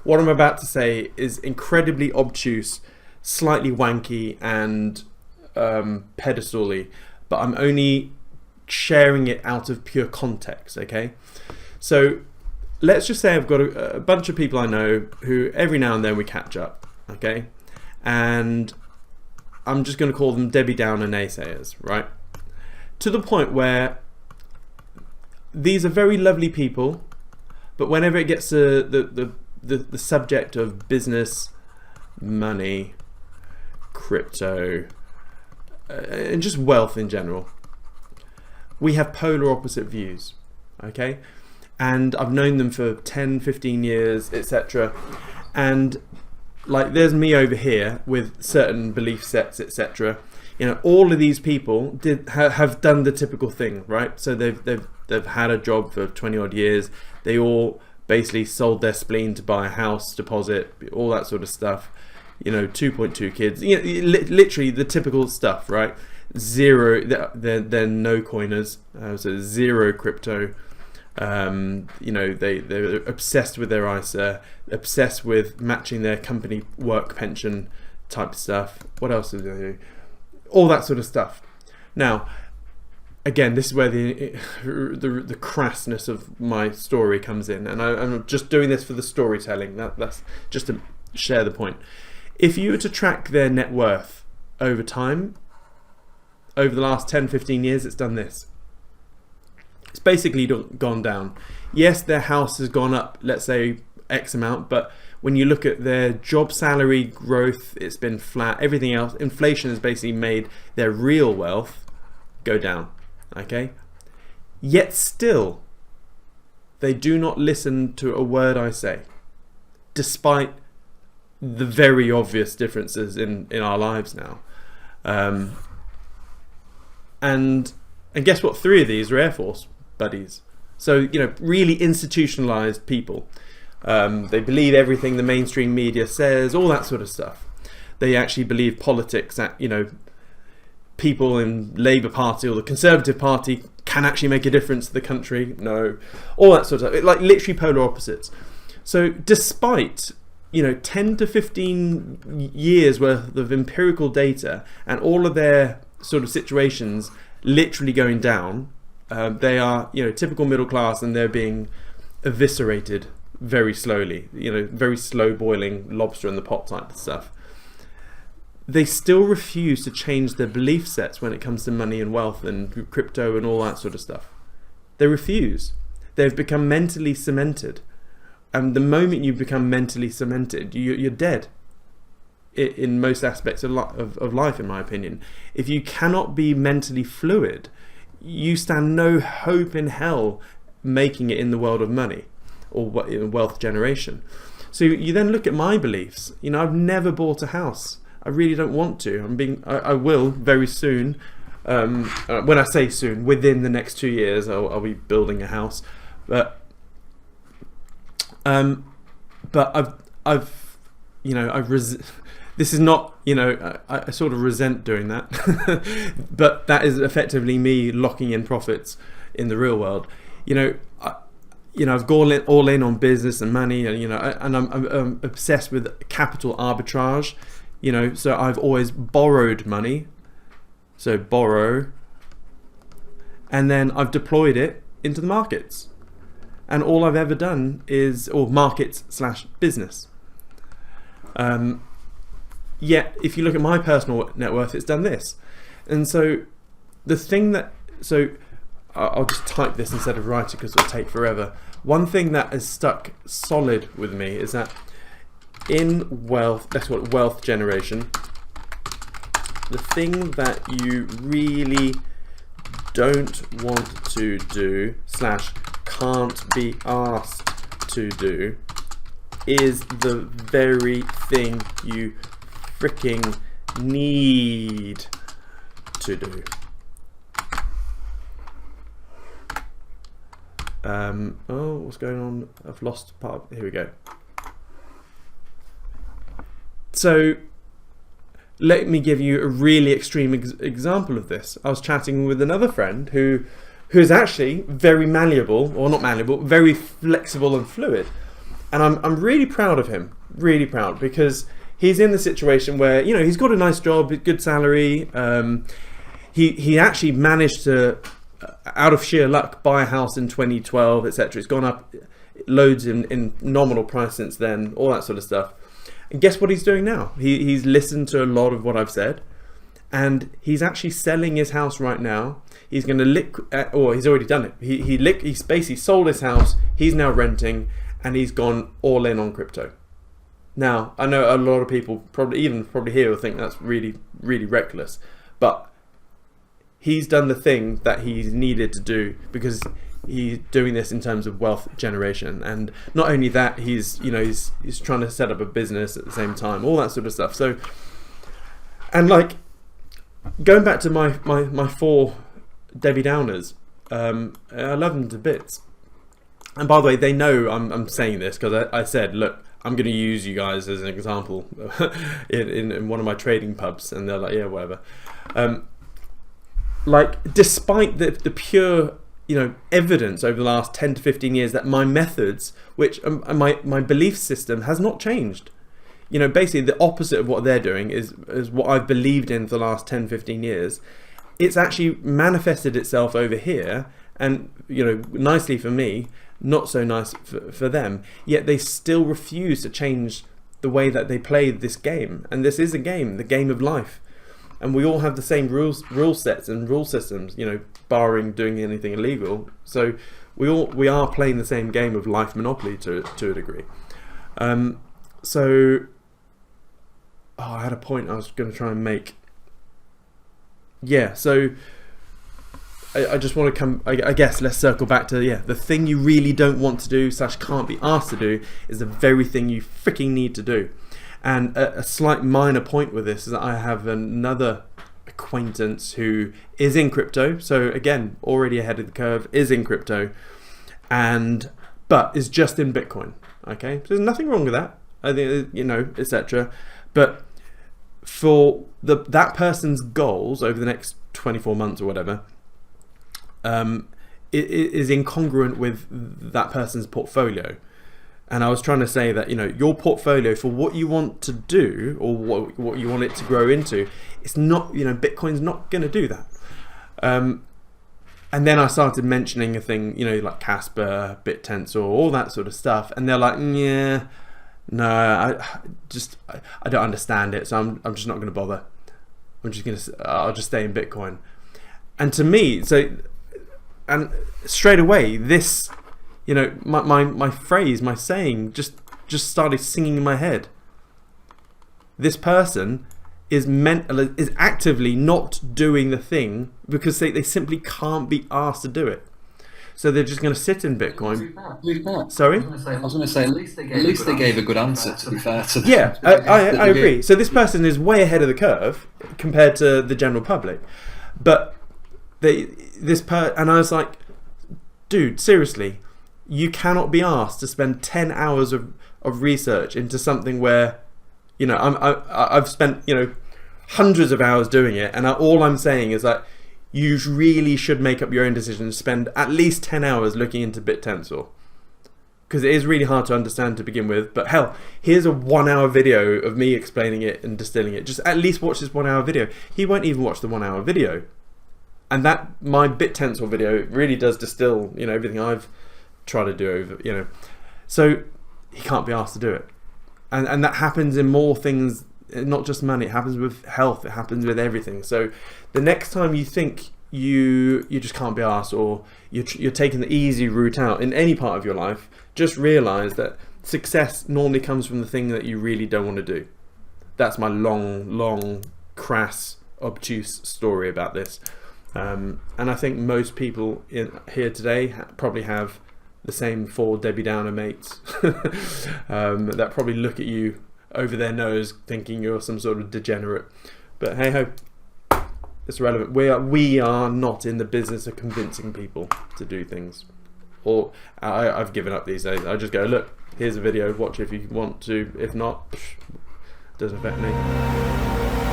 what I'm about to say is incredibly obtuse, slightly wanky, and pedestal-y, but I'm only sharing it out of pure context, okay? So let's just say I've got a bunch of people I know who every now and then we catch up, okay? And I'm just going to call them Debbie Downer naysayers, right? To the point where these are very lovely people, but whenever it gets to the subject of business, money, crypto, and just wealth in general, we have polar opposite views, okay? And I've known them for 10, 15 years, etc. And like, there's me over here with certain belief sets, etc. You know, all of these people have done the typical thing, right? So they've had a job for 20 odd years. They all basically sold their spleen to buy a house, deposit, all that sort of stuff. You know, 2.2 kids. You know, literally the typical stuff, right? Zero. They're no coiners, so zero crypto. You know, they're obsessed with their ISA, obsessed with matching their company work pension type stuff. What else do they do? All that sort of stuff. Now, again, this is where the crassness of my story comes in, and I'm just doing this for the storytelling. That's just to share the point. If you were to track their net worth over time, over the last 10, 15 years, it's done this. It's basically gone down. Yes, their house has gone up, let's say X amount, but when you look at their job salary growth, it's been flat. Everything else, inflation has basically made their real wealth go down, okay? Yet still, they do not listen to a word I say, despite the very obvious differences in our lives now. And guess what? 3 of these are Air Force buddies. So, you know, really institutionalized people. They believe everything the mainstream media says, all that sort of stuff. They actually believe politics, that, you know, people in Labour Party or the Conservative Party can actually make a difference to the country. No, all that sort of stuff. Like literally polar opposites. So despite, you know, 10 to 15 years worth of empirical data and all of their sort of situations literally going down, they are, you know, typical middle class, and they're being eviscerated very slowly, you know, very slow boiling lobster in the pot type of stuff. They still refuse to change their belief sets when it comes to money and wealth and crypto and all that sort of stuff. They refuse. They've become mentally cemented. And the moment you become mentally cemented, you're dead in most aspects of life, in my opinion. If you cannot be mentally fluid, you stand no hope in hell making it in the world of money or wealth generation. So you then look at my beliefs. You know, I've never bought a house. I really don't want to. I will very soon. When I say soon, within the next 2 years, I'll be building a house. But I've you know, this is not, you know, I sort of resent doing that, but that is effectively me locking in profits in the real world. You know, I've gone all in on business and money, and, you know, and I'm obsessed with capital arbitrage. You know, so I've always borrowed money, so borrow, and then I've deployed it into the markets. And all I've ever done is, or markets/business. Yet, if you look at my personal net worth, it's done this. And so the thing that, so I'll just type this instead of writing because it'll take forever. One thing that has stuck solid with me is that in wealth, let's call it wealth generation, the thing that you really don't want to do / can't be asked to do is the very thing you freaking need to do. Oh, what's going on? I've lost part. Here we go. So let me give you a really extreme example of this. I was chatting with another friend who is actually very malleable, or not malleable, very flexible and fluid. And I'm really proud of him, really proud, because he's in the situation where, you know, he's got a nice job, good salary. He actually managed to, out of sheer luck, buy a house in 2012, etc. It's gone up loads in nominal price since then, all that sort of stuff. And guess what he's doing now? He's listened to a lot of what I've said, and he's actually selling his house right now. He's going to or he's already done it. He's basically sold his house. He's now renting, and he's gone all in on crypto. Now, I know a lot of people probably here will think that's really, really reckless, but he's done the thing that he's needed to do because he's doing this in terms of wealth generation. And not only that, he's trying to set up a business at the same time, all that sort of stuff. So, and like, going back to my 4 Debbie Downers, I love them to bits. And by the way, they know I'm saying this because I said, look, I'm going to use you guys as an example in one of my trading pubs, and they're like, yeah, whatever. Like, despite the pure, you know, evidence over the last 10 to 15 years that my methods, which my belief system has not changed. You know, basically the opposite of what they're doing is what I've believed in for the last 10, 15 years. It's actually manifested itself over here, and, you know, nicely for me, not so nice for them. Yet they still refuse to change the way that they play this game. And this is a game, the game of life. And we all have the same rule sets and rule systems, you know, barring doing anything illegal. So we are playing the same game of life Monopoly to a degree. I had a point I was going to try and make. Yeah, so I just want to come, I guess let's circle back to, the thing you really don't want to do / can't be asked to do is the very thing you freaking need to do. And a slight minor point with this is that I have another acquaintance who is in crypto. So again, already ahead of the curve, is in crypto, but is just in Bitcoin. Okay, so there's nothing wrong with that. I think, you know, etc. But for that person's goals over the next 24 months or whatever, it is incongruent with that person's portfolio. And I was trying to say that, you know, your portfolio for what you want to do or what you want it to grow into, it's not, you know, Bitcoin's not going to do that. And then I started mentioning a thing, you know, like Casper, BitTensor, all that sort of stuff. And they're like, yeah, no, I don't understand it. So I'm just not going to bother. I'll just stay in Bitcoin. And to me, and straight away, this, you know, my phrase, my saying just started singing in my head. This person is actively not doing the thing because they simply can't be asked to do it. So they're just going to sit in Bitcoin. Sorry? I was going to say, at least they gave a good answer, to be fair. Yeah, I agree. So this person is way ahead of the curve compared to the general public. But and I was like, dude, seriously, you cannot be asked to spend 10 hours of research into something where, you know, I've spent, you know, hundreds of hours doing it, and all I'm saying is that you really should make up your own decision to spend at least 10 hours looking into BitTensor, because it is really hard to understand to begin with. But hell, here's a 1-hour video of me explaining it and distilling it. Just at least watch this 1-hour video. He won't even watch the 1-hour video. And that, my BitTensor video really does distill, you know, everything I've tried to do over, you know. So he can't be asked to do it. And that happens in more things, not just money. It happens with health. It happens with everything. So the next time you think you just can't be asked, or you're taking the easy route out in any part of your life, just realize that success normally comes from the thing that you really don't want to do. That's my long, crass, obtuse story about this. And I think most people here today probably have the same 4 Debbie Downer mates that probably look at you over their nose thinking you're some sort of degenerate. But hey ho, it's relevant. We are not in the business of convincing people to do things. Or I've given up these days. I just go, look, here's a video, watch it if you want to. If not, doesn't affect me.